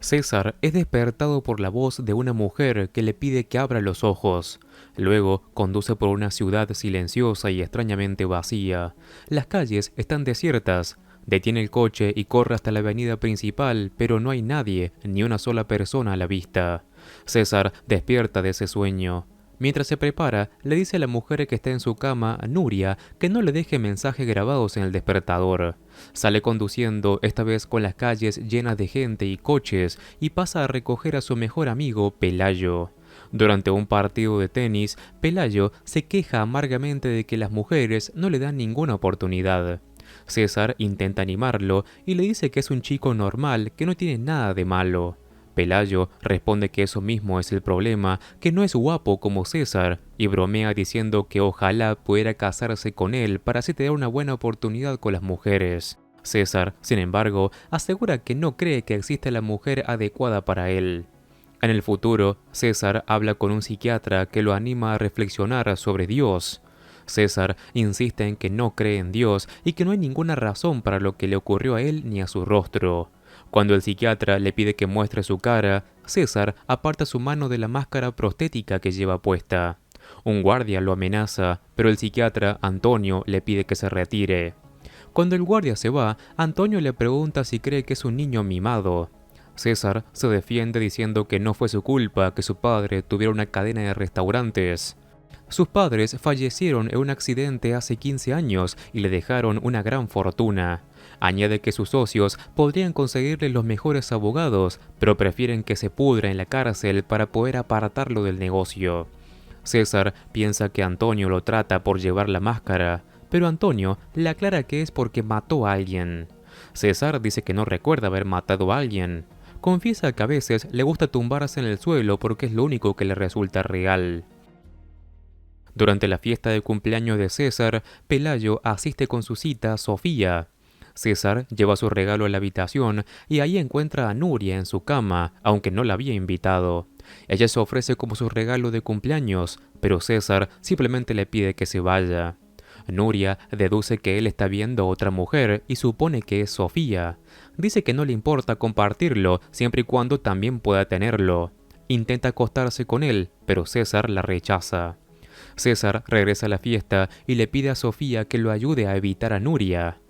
César es despertado por la voz de una mujer que le pide que abra los ojos. Luego conduce por una ciudad silenciosa y extrañamente vacía. Las calles están desiertas. Detiene el coche y corre hasta la avenida principal, pero no hay nadie, ni una sola persona a la vista. César despierta de ese sueño. Mientras se prepara, le dice a la mujer que está en su cama, Nuria, que no le deje mensajes grabados en el despertador. Sale conduciendo, esta vez con las calles llenas de gente y coches, y pasa a recoger a su mejor amigo, Pelayo. Durante un partido de tenis, Pelayo se queja amargamente de que las mujeres no le dan ninguna oportunidad. César intenta animarlo y le dice que es un chico normal, que no tiene nada de malo. Pelayo responde que eso mismo es el problema, que no es guapo como César, y bromea diciendo que ojalá pudiera casarse con él para así tener una buena oportunidad con las mujeres. César, sin embargo, asegura que no cree que exista la mujer adecuada para él. En el futuro, César habla con un psiquiatra que lo anima a reflexionar sobre Dios. César insiste en que no cree en Dios y que no hay ninguna razón para lo que le ocurrió a él ni a su rostro. Cuando el psiquiatra le pide que muestre su cara, César aparta su mano de la máscara prostética que lleva puesta. Un guardia lo amenaza, pero el psiquiatra, Antonio, le pide que se retire. Cuando el guardia se va, Antonio le pregunta si cree que es un niño mimado. César se defiende diciendo que no fue su culpa que su padre tuviera una cadena de restaurantes. Sus padres fallecieron en un accidente hace 15 años y le dejaron una gran fortuna. Añade que sus socios podrían conseguirle los mejores abogados, pero prefieren que se pudra en la cárcel para poder apartarlo del negocio. César piensa que Antonio lo trata por llevar la máscara, pero Antonio le aclara que es porque mató a alguien. César dice que no recuerda haber matado a alguien. Confiesa que a veces le gusta tumbarse en el suelo porque es lo único que le resulta real. Durante la fiesta de cumpleaños de César, Pelayo asiste con su cita, Sofía. César lleva su regalo a la habitación y ahí encuentra a Nuria en su cama, aunque no la había invitado. Ella se ofrece como su regalo de cumpleaños, pero César simplemente le pide que se vaya. Nuria deduce que él está viendo a otra mujer y supone que es Sofía. Dice que no le importa compartirlo siempre y cuando también pueda tenerlo. Intenta acostarse con él, pero César la rechaza. César regresa a la fiesta y le pide a Sofía que lo ayude a evitar a Nuria.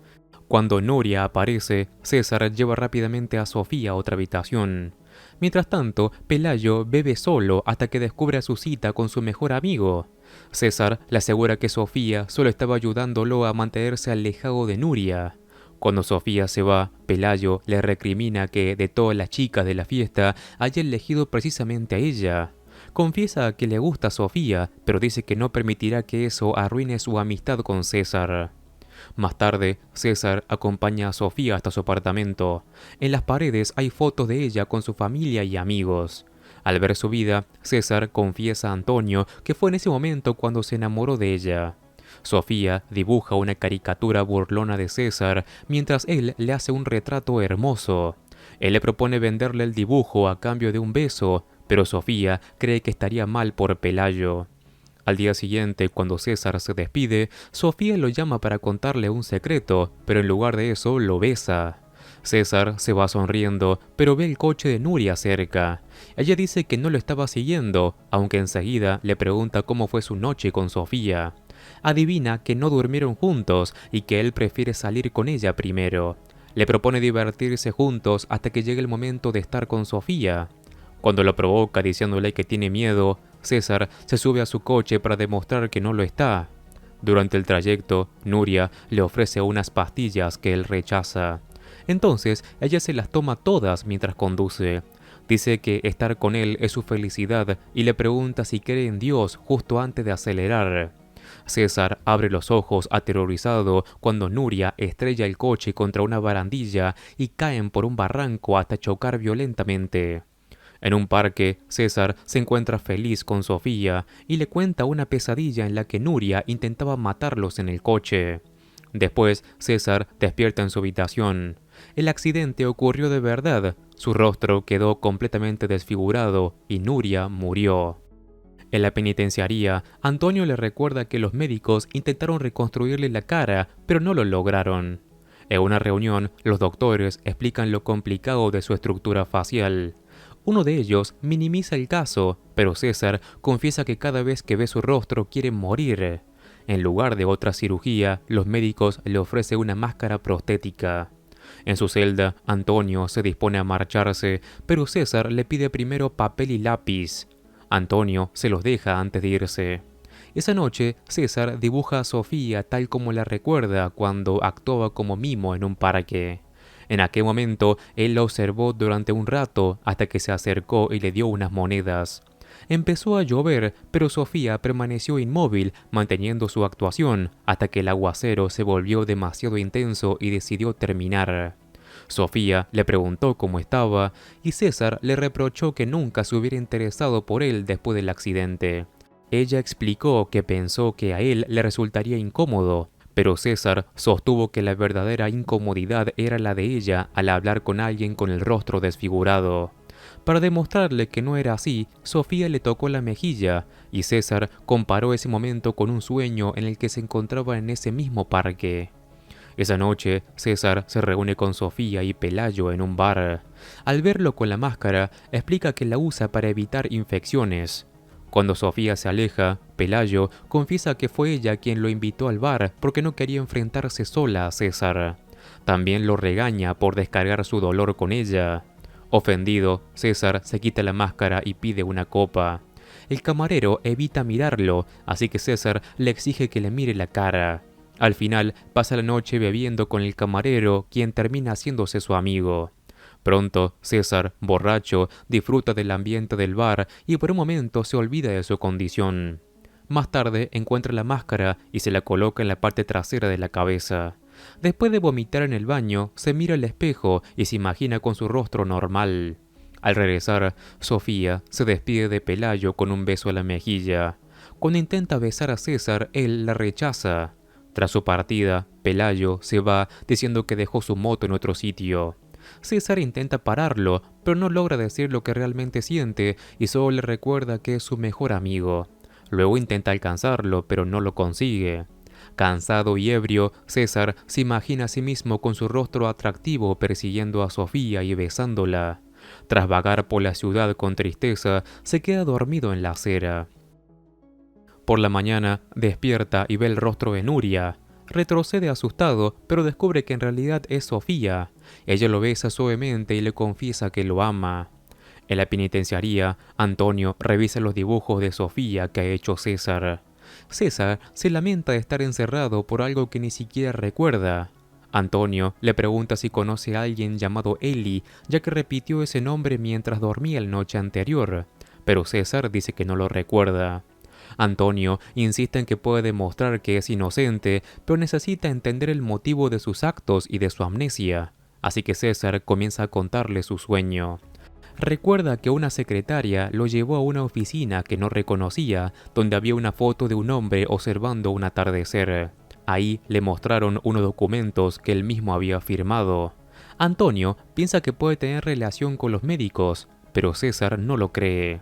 Cuando Nuria aparece, César lleva rápidamente a Sofía a otra habitación. Mientras tanto, Pelayo bebe solo hasta que descubre a su cita con su mejor amigo. César le asegura que Sofía solo estaba ayudándolo a mantenerse alejado de Nuria. Cuando Sofía se va, Pelayo le recrimina que de todas las chicas de la fiesta haya elegido precisamente a ella. Confiesa que le gusta a Sofía, pero dice que no permitirá que eso arruine su amistad con César. Más tarde, César acompaña a Sofía hasta su apartamento. En las paredes hay fotos de ella con su familia y amigos. Al ver su vida, César confiesa a Antonio que fue en ese momento cuando se enamoró de ella. Sofía dibuja una caricatura burlona de César mientras él le hace un retrato hermoso. Él le propone venderle el dibujo a cambio de un beso, pero Sofía cree que estaría mal por Pelayo. Al día siguiente, cuando César se despide, Sofía lo llama para contarle un secreto, pero en lugar de eso lo besa. César se va sonriendo, pero ve el coche de Nuria cerca. Ella dice que no lo estaba siguiendo, aunque enseguida le pregunta cómo fue su noche con Sofía. Adivina que no durmieron juntos y que él prefiere salir con ella primero. Le propone divertirse juntos hasta que llegue el momento de estar con Sofía. Cuando lo provoca diciéndole que tiene miedo, César se sube a su coche para demostrar que no lo está. Durante el trayecto, Nuria le ofrece unas pastillas que él rechaza. Entonces, ella se las toma todas mientras conduce. Dice que estar con él es su felicidad y le pregunta si cree en Dios justo antes de acelerar. César abre los ojos aterrorizado cuando Nuria estrella el coche contra una barandilla y caen por un barranco hasta chocar violentamente. En un parque, César se encuentra feliz con Sofía y le cuenta una pesadilla en la que Nuria intentaba matarlos en el coche. Después, César despierta en su habitación. El accidente ocurrió de verdad, su rostro quedó completamente desfigurado y Nuria murió. En la penitenciaría, Antonio le recuerda que los médicos intentaron reconstruirle la cara, pero no lo lograron. En una reunión, los doctores explican lo complicado de su estructura facial. Uno de ellos minimiza el caso, pero César confiesa que cada vez que ve su rostro quiere morir. En lugar de otra cirugía, los médicos le ofrecen una máscara prostética. En su celda, Antonio se dispone a marcharse, pero César le pide primero papel y lápiz. Antonio se los deja antes de irse. Esa noche, César dibuja a Sofía tal como la recuerda cuando actuaba como mimo en un parque. En aquel momento, él la observó durante un rato hasta que se acercó y le dio unas monedas. Empezó a llover, pero Sofía permaneció inmóvil, manteniendo su actuación, hasta que el aguacero se volvió demasiado intenso y decidió terminar. Sofía le preguntó cómo estaba, y César le reprochó que nunca se hubiera interesado por él después del accidente. Ella explicó que pensó que a él le resultaría incómodo, pero César sostuvo que la verdadera incomodidad era la de ella al hablar con alguien con el rostro desfigurado. Para demostrarle que no era así, Sofía le tocó la mejilla, y César comparó ese momento con un sueño en el que se encontraba en ese mismo parque. Esa noche, César se reúne con Sofía y Pelayo en un bar. Al verlo con la máscara, explica que la usa para evitar infecciones. Cuando Sofía se aleja, Pelayo confiesa que fue ella quien lo invitó al bar porque no quería enfrentarse sola a César. También lo regaña por descargar su dolor con ella. Ofendido, César se quita la máscara y pide una copa. El camarero evita mirarlo, así que César le exige que le mire la cara. Al final, pasa la noche bebiendo con el camarero, quien termina haciéndose su amigo. Pronto, César, borracho, disfruta del ambiente del bar y por un momento se olvida de su condición. Más tarde encuentra la máscara y se la coloca en la parte trasera de la cabeza. Después de vomitar en el baño, se mira al espejo y se imagina con su rostro normal. Al regresar, Sofía se despide de Pelayo con un beso a la mejilla. Cuando intenta besar a César, él la rechaza. Tras su partida, Pelayo se va diciendo que dejó su moto en otro sitio. César intenta pararlo, pero no logra decir lo que realmente siente y solo le recuerda que es su mejor amigo. Luego intenta alcanzarlo, pero no lo consigue. Cansado y ebrio, César se imagina a sí mismo con su rostro atractivo persiguiendo a Sofía y besándola. Tras vagar por la ciudad con tristeza, se queda dormido en la acera. Por la mañana, despierta y ve el rostro de Nuria. Retrocede asustado, pero descubre que en realidad es Sofía. Ella lo besa suavemente y le confiesa que lo ama. En la penitenciaría, Antonio revisa los dibujos de Sofía que ha hecho César. César se lamenta de estar encerrado por algo que ni siquiera recuerda. Antonio le pregunta si conoce a alguien llamado Eli, ya que repitió ese nombre mientras dormía la noche anterior, pero César dice que no lo recuerda. Antonio insiste en que puede demostrar que es inocente, pero necesita entender el motivo de sus actos y de su amnesia, así que César comienza a contarle su sueño. Recuerda que una secretaria lo llevó a una oficina que no reconocía, donde había una foto de un hombre observando un atardecer. Ahí le mostraron unos documentos que él mismo había firmado. Antonio piensa que puede tener relación con los médicos, pero César no lo cree.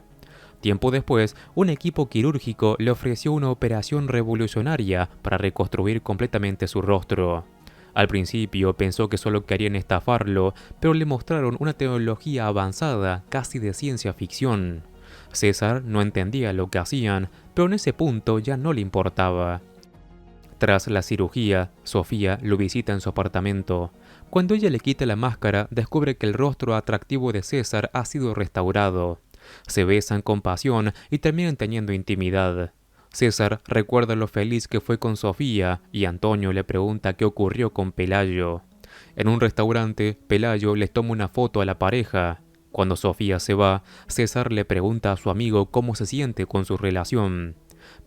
Tiempo después, un equipo quirúrgico le ofreció una operación revolucionaria para reconstruir completamente su rostro. Al principio pensó que solo querían estafarlo, pero le mostraron una tecnología avanzada, casi de ciencia ficción. César no entendía lo que hacían, pero en ese punto ya no le importaba. Tras la cirugía, Sofía lo visita en su apartamento. Cuando ella le quita la máscara, descubre que el rostro atractivo de César ha sido restaurado. Se besan con pasión y terminan teniendo intimidad. César recuerda lo feliz que fue con Sofía y Antonio le pregunta qué ocurrió con Pelayo. En un restaurante, Pelayo les toma una foto a la pareja. Cuando Sofía se va, César le pregunta a su amigo cómo se siente con su relación.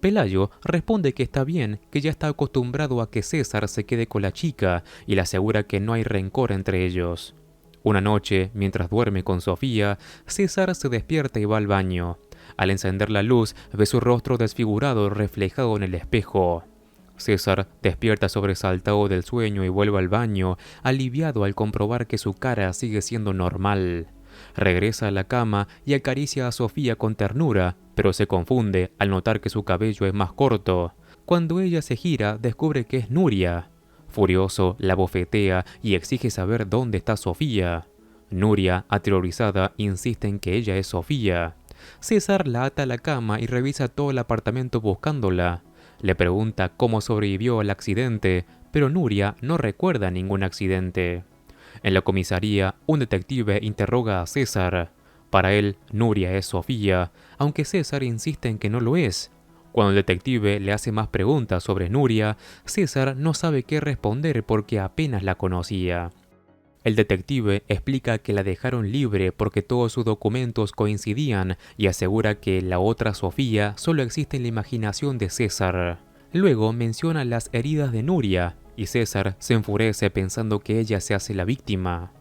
Pelayo responde que está bien, que ya está acostumbrado a que César se quede con la chica y le asegura que no hay rencor entre ellos. Una noche, mientras duerme con Sofía, César se despierta y va al baño. Al encender la luz, ve su rostro desfigurado reflejado en el espejo. César despierta sobresaltado del sueño y vuelve al baño, aliviado al comprobar que su cara sigue siendo normal. Regresa a la cama y acaricia a Sofía con ternura, pero se confunde al notar que su cabello es más corto. Cuando ella se gira, descubre que es Nuria. Furioso, la bofetea y exige saber dónde está Sofía. Nuria, aterrorizada, insiste en que ella es Sofía. César la ata a la cama y revisa todo el apartamento buscándola. Le pregunta cómo sobrevivió al accidente, pero Nuria no recuerda ningún accidente. En la comisaría, un detective interroga a César. Para él, Nuria es Sofía, aunque César insiste en que no lo es. Cuando el detective le hace más preguntas sobre Nuria, César no sabe qué responder porque apenas la conocía. El detective explica que la dejaron libre porque todos sus documentos coincidían y asegura que la otra Sofía solo existe en la imaginación de César. Luego menciona las heridas de Nuria y César se enfurece pensando que ella se hace la víctima.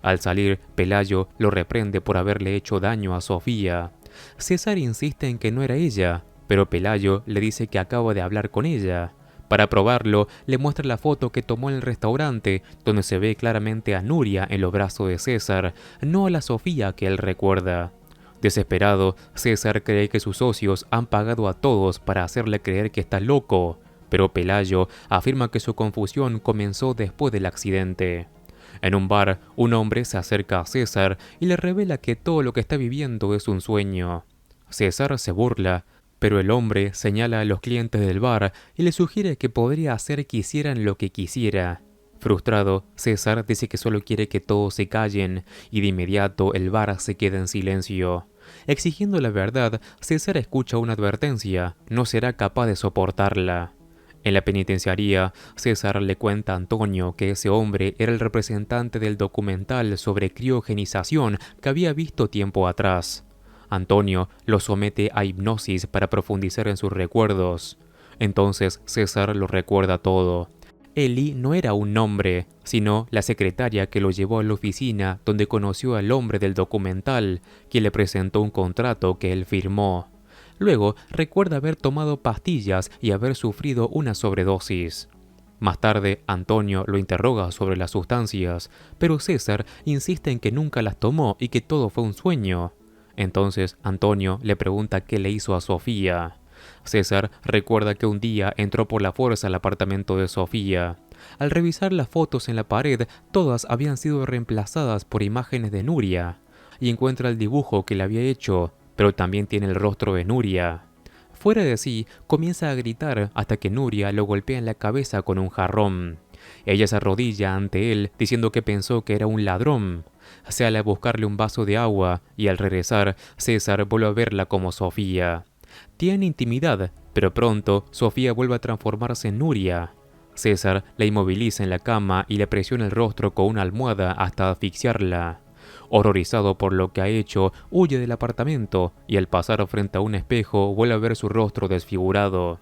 Al salir, Pelayo lo reprende por haberle hecho daño a Sofía. César insiste en que no era ella, pero Pelayo le dice que acaba de hablar con ella. Para probarlo, le muestra la foto que tomó en el restaurante, donde se ve claramente a Nuria en los brazos de César, no a la Sofía que él recuerda. Desesperado, César cree que sus socios han pagado a todos para hacerle creer que está loco, pero Pelayo afirma que su confusión comenzó después del accidente. En un bar, un hombre se acerca a César y le revela que todo lo que está viviendo es un sueño. César se burla, pero el hombre señala a los clientes del bar y le sugiere que podría hacer que hicieran lo que quisiera. Frustrado, César dice que solo quiere que todos se callen y de inmediato el bar se queda en silencio. Exigiendo la verdad, César escucha una advertencia, no será capaz de soportarla. En la penitenciaría, César le cuenta a Antonio que ese hombre era el representante del documental sobre criogenización que había visto tiempo atrás. Antonio lo somete a hipnosis para profundizar en sus recuerdos. Entonces César lo recuerda todo. Eli no era un nombre, sino la secretaria que lo llevó a la oficina donde conoció al hombre del documental, quien le presentó un contrato que él firmó. Luego recuerda haber tomado pastillas y haber sufrido una sobredosis. Más tarde, Antonio lo interroga sobre las sustancias, pero César insiste en que nunca las tomó y que todo fue un sueño. Entonces Antonio le pregunta qué le hizo a Sofía. César recuerda que un día entró por la fuerza al apartamento de Sofía. Al revisar las fotos en la pared, todas habían sido reemplazadas por imágenes de Nuria, y encuentra el dibujo que le había hecho, pero también tiene el rostro de Nuria. Fuera de sí, comienza a gritar hasta que Nuria lo golpea en la cabeza con un jarrón. Ella se arrodilla ante él diciendo que pensó que era un ladrón. Sale a buscarle un vaso de agua y al regresar, César vuelve a verla como Sofía. Tienen intimidad, pero pronto Sofía vuelve a transformarse en Nuria. César la inmoviliza en la cama y le presiona el rostro con una almohada hasta asfixiarla. Horrorizado por lo que ha hecho, huye del apartamento y al pasar frente a un espejo vuelve a ver su rostro desfigurado.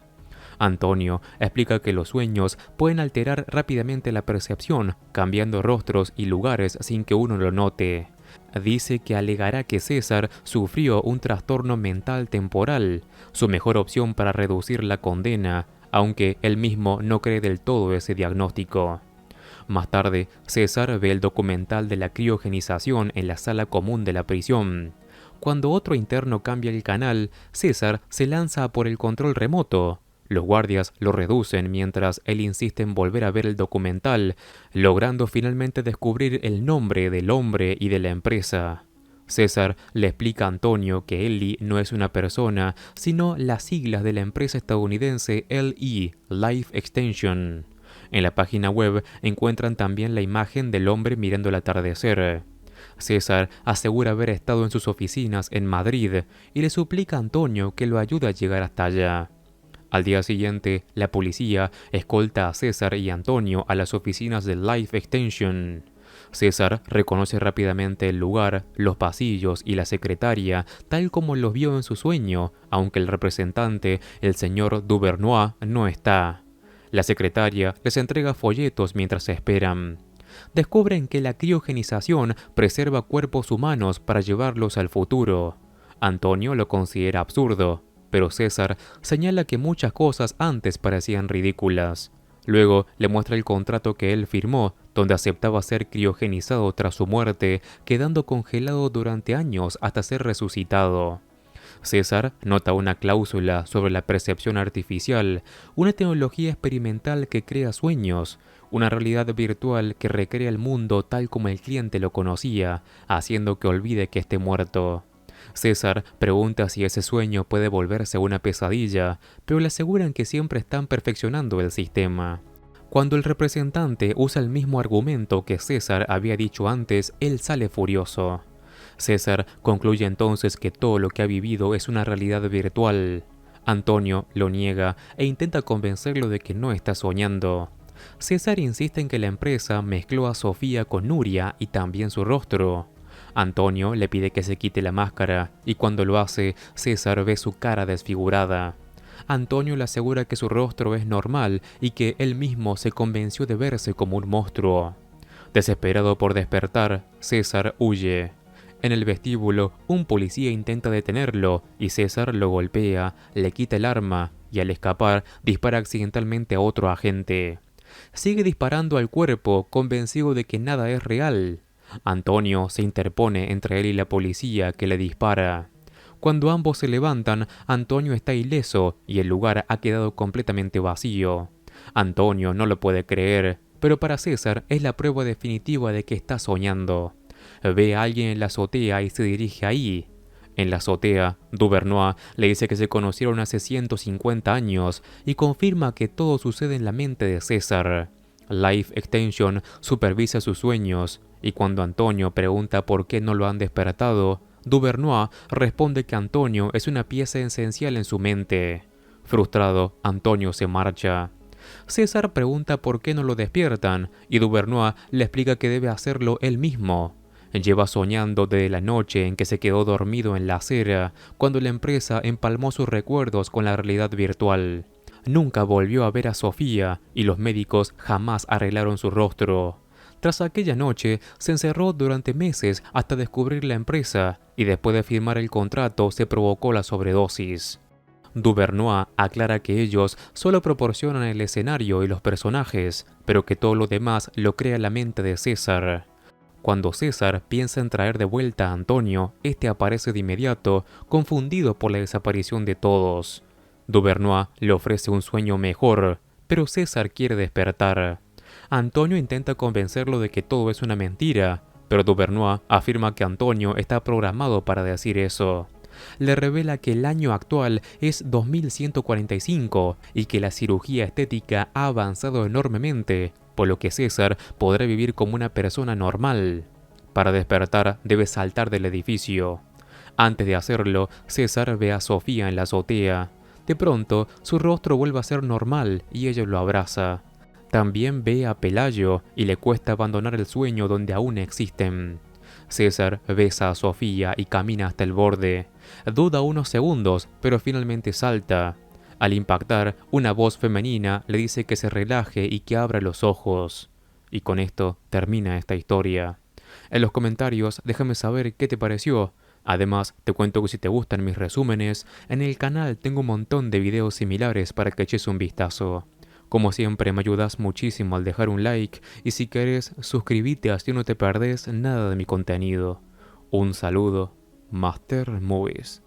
Antonio explica que los sueños pueden alterar rápidamente la percepción, cambiando rostros y lugares sin que uno lo note. Dice que alegará que César sufrió un trastorno mental temporal, su mejor opción para reducir la condena, aunque él mismo no cree del todo ese diagnóstico. Más tarde, César ve el documental de la criogenización en la sala común de la prisión. Cuando otro interno cambia el canal, César se lanza por el control remoto. Los guardias lo reducen mientras él insiste en volver a ver el documental, logrando finalmente descubrir el nombre del hombre y de la empresa. César le explica a Antonio que Eli no es una persona, sino las siglas de la empresa estadounidense LE, Life Extension. En la página web encuentran también la imagen del hombre mirando el atardecer. César asegura haber estado en sus oficinas en Madrid y le suplica a Antonio que lo ayude a llegar hasta allá. Al día siguiente, la policía escolta a César y Antonio a las oficinas de Life Extension. César reconoce rápidamente el lugar, los pasillos y la secretaria, tal como los vio en su sueño, aunque el representante, el señor Duvernois, no está. La secretaria les entrega folletos mientras esperan. Descubren que la criogenización preserva cuerpos humanos para llevarlos al futuro. Antonio lo considera absurdo, pero César señala que muchas cosas antes parecían ridículas. Luego le muestra el contrato que él firmó, donde aceptaba ser criogenizado tras su muerte, quedando congelado durante años hasta ser resucitado. César nota una cláusula sobre la percepción artificial, una tecnología experimental que crea sueños, una realidad virtual que recrea el mundo tal como el cliente lo conocía, haciendo que olvide que esté muerto. César pregunta si ese sueño puede volverse una pesadilla, pero le aseguran que siempre están perfeccionando el sistema. Cuando el representante usa el mismo argumento que César había dicho antes, él sale furioso. César concluye entonces que todo lo que ha vivido es una realidad virtual. Antonio lo niega e intenta convencerlo de que no está soñando. César insiste en que la empresa mezcló a Sofía con Nuria y también su rostro. Antonio le pide que se quite la máscara y cuando lo hace, César ve su cara desfigurada. Antonio le asegura que su rostro es normal y que él mismo se convenció de verse como un monstruo. Desesperado por despertar, César huye. En el vestíbulo, un policía intenta detenerlo y César lo golpea, le quita el arma y al escapar dispara accidentalmente a otro agente. Sigue disparando al cuerpo, convencido de que nada es real. Antonio se interpone entre él y la policía que le dispara. Cuando ambos se levantan, Antonio está ileso y el lugar ha quedado completamente vacío. Antonio no lo puede creer, pero para César es la prueba definitiva de que está soñando. Ve a alguien en la azotea y se dirige ahí. En la azotea, Duvernois le dice que se conocieron hace 150 años y confirma que todo sucede en la mente de César. Life Extension supervisa sus sueños y cuando Antonio pregunta por qué no lo han despertado, Duvernois responde que Antonio es una pieza esencial en su mente. Frustrado, Antonio se marcha. César pregunta por qué no lo despiertan y Duvernois le explica que debe hacerlo él mismo. Lleva soñando desde la noche en que se quedó dormido en la acera, cuando la empresa empalmó sus recuerdos con la realidad virtual. Nunca volvió a ver a Sofía y los médicos jamás arreglaron su rostro. Tras aquella noche, se encerró durante meses hasta descubrir la empresa y después de firmar el contrato se provocó la sobredosis. Duvernois aclara que ellos solo proporcionan el escenario y los personajes, pero que todo lo demás lo crea la mente de César. Cuando César piensa en traer de vuelta a Antonio, este aparece de inmediato, confundido por la desaparición de todos. Duvernois le ofrece un sueño mejor, pero César quiere despertar. Antonio intenta convencerlo de que todo es una mentira, pero Duvernois afirma que Antonio está programado para decir eso. Le revela que el año actual es 2145 y que la cirugía estética ha avanzado enormemente, por lo que César podrá vivir como una persona normal. Para despertar debe saltar del edificio. Antes de hacerlo, César ve a Sofía en la azotea. De pronto, su rostro vuelve a ser normal y ella lo abraza. También ve a Pelayo y le cuesta abandonar el sueño donde aún existen. César besa a Sofía y camina hasta el borde. Duda unos segundos, pero finalmente salta. Al impactar, una voz femenina le dice que se relaje y que abra los ojos. Y con esto termina esta historia. En los comentarios déjame saber qué te pareció. Además, te cuento que si te gustan mis resúmenes, en el canal tengo un montón de videos similares para que eches un vistazo. Como siempre me ayudas muchísimo al dejar un like y si querés suscríbete así no te perdés nada de mi contenido. Un saludo, Master Movies.